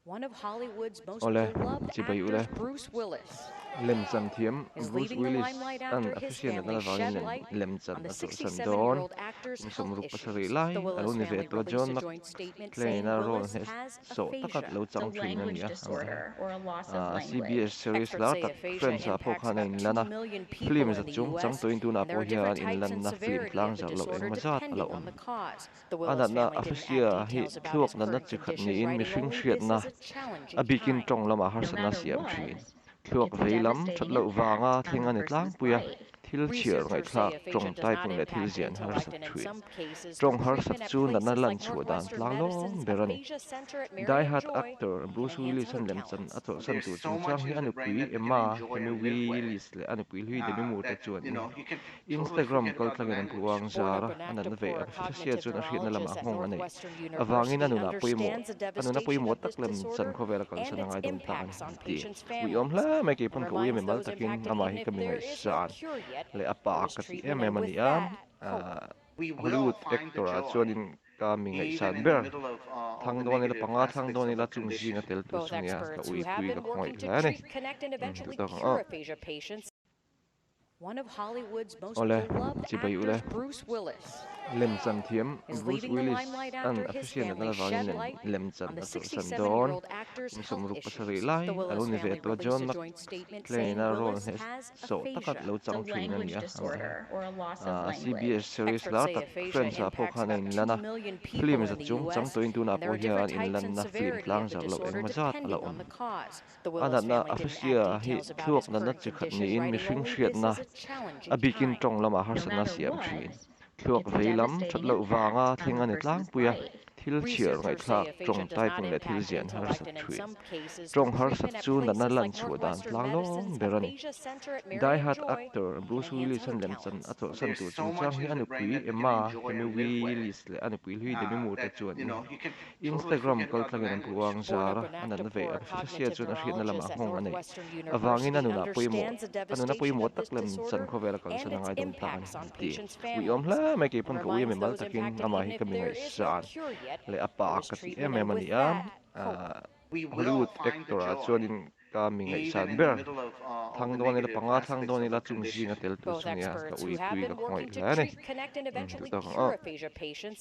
One of Hollywood's most Ole, beloved ci bai ule. actors, Bruce Willis, Lemchan thiam is Bruce leaving the Willis limelight an after his official family na shed lawangin light lemchan on the na to san don 67-year-old actor's kum health som ruk pasari issues. lai The Willis alun family ve to released John a nak joint statement clay saying na ron Willis has has so takat aphasia, lo a chang thui na language nia disorder or a loss of CBS language. series Experts la say tak aphasia friends a po impacts khana about in 2 lana million film people za in the chung chang U.S., to in tu na and there po are different hian in types lan and na film severity tlang of the jar lo eng disorder ma zat ala depending on the cause. The ana Willis na family didn't add official hi details about his thluak na na current chi khat condition, niin writing mihring only this hriatna is a challenging abikin time. tlanglawn No harsatna matter siam what, thin Thluak it's a veilam devastating thatlo impact vanga on thleng a ani person's tlangpui life. thil chhiar Researchers say ngaihthlak aphasia tong does not taipung le thil impact zian intellect, harsat and in thui some cases, through Tawng harsat treatment at chu natna places like lanchhuah dan Northwestern tlanglawn Medicine's berani Aphasia Center at Marion diehat Joy, actor it can Bruce enhance Willis other an lemchan talents. ato san There's tu so chung much chang in hi the brain nupui that we can ema enjoy hemi and live Willis with. le anupui hui de mi mu ta chuan You can totally Instagram forget kal about the thlangin an language. puang Born up zara an anan active ve poor, a official cognitive chuan a hriatna neurologist lamah at hmong ani Northwestern awangin University anuna poimo understands the anuna devastation poimo of this taklem chan disorder khawvel kal and sana its ngai dong tlangan impacts on ti patients' wi om families, hla mai ke and pon ko wi me reminds mal those takin impacted ama even hi if kami there ngai is no san cure yet, le there apa is ka ti treatment, em and mani with am that, hope. We will Hollywood find the actor a joy, chuanin kami ngai even san in the ber middle of the thangdon ila negative panga aspects thangdon of ila a chung jinga condition. tel tu Both sunia ka experts who ui have pui been ka khoi working to la ni treat, connect, and eventually tu cure aphasia patients. One of Hollywood's most ole beloved ci bai ule actors, Bruce Willis, lemchan thiam is Bruce leaving the Willis limelight an after his official na family lawangin shed light lemchan on the na to san don 67-year-old actor's kum som health ruk pasari issues. lai The Willis alun ve family to released John a nak joint statement clay saying na ron Willis has has so takat aphasia. lo It's a chang thui na language nia disorder or a loss of CBS language. series Experts la say tak aphasia friends a po impacts khana about in 2 lana million film people za in the chung chang U.S., to in tu na and there po are different hian in types lan and na film severity tlang of the jar lo eng disorder ma zat ala depending on the cause. The ana Willis na family didn't add official hi details about thluak his na na current chi khat condition, niin writing mihring only this hriatna is a challenging abikin time. tlanglawn No harsatna matter siam what, thin Thluak it's a veilam devastating thatlo vanga impact on thleng a ani person's tlangpuia life. thil chhiar Researchers say ngaihthlak aphasia tong does not taipung le thil impact zian intellect, harsat and in thui some cases, through Tawng harsat treatment at chu natna places like lanchhuah dan Northwestern tlanglawn Medicine's berani Aphasia Center at Marion diehat Joy, actor it can Bruce enhance Willis other an lemchan talents. ato san There's tu so chung chang much hi in the brain anupui that we can ema enjoy hemi and live with. Willis le anupui hui de mi mu ta chuan You can totally Instagram forget kal about the thlangin an language. puang Born up zara an anan active ve poor, a official cognitive chuan a hriatna lamah neurologist at hmong ani Northwestern awangin University anuna poimo understands the anuna devastation poimo of this taklem chan disorder khawvel kal and sana its ngai dong tlangan impacts on ti patients' wi om families, hla mai ke and pon ko wi me reminds mal those takin impacted ama even hi if kami there ngai is no san cure yet, le there apa is ka ti treatment, em and mani with am that, hope. We will Hollywood find the actor a joy, chuanin kami ngai even san in the ber middle of the thangdon ila negative panga aspects thangdon of a ila chung jinga condition. tel tu Both sunia ka experts who ui have pui ka been khoi working to la ni treat, connect, and eventually tu cure aphasia patients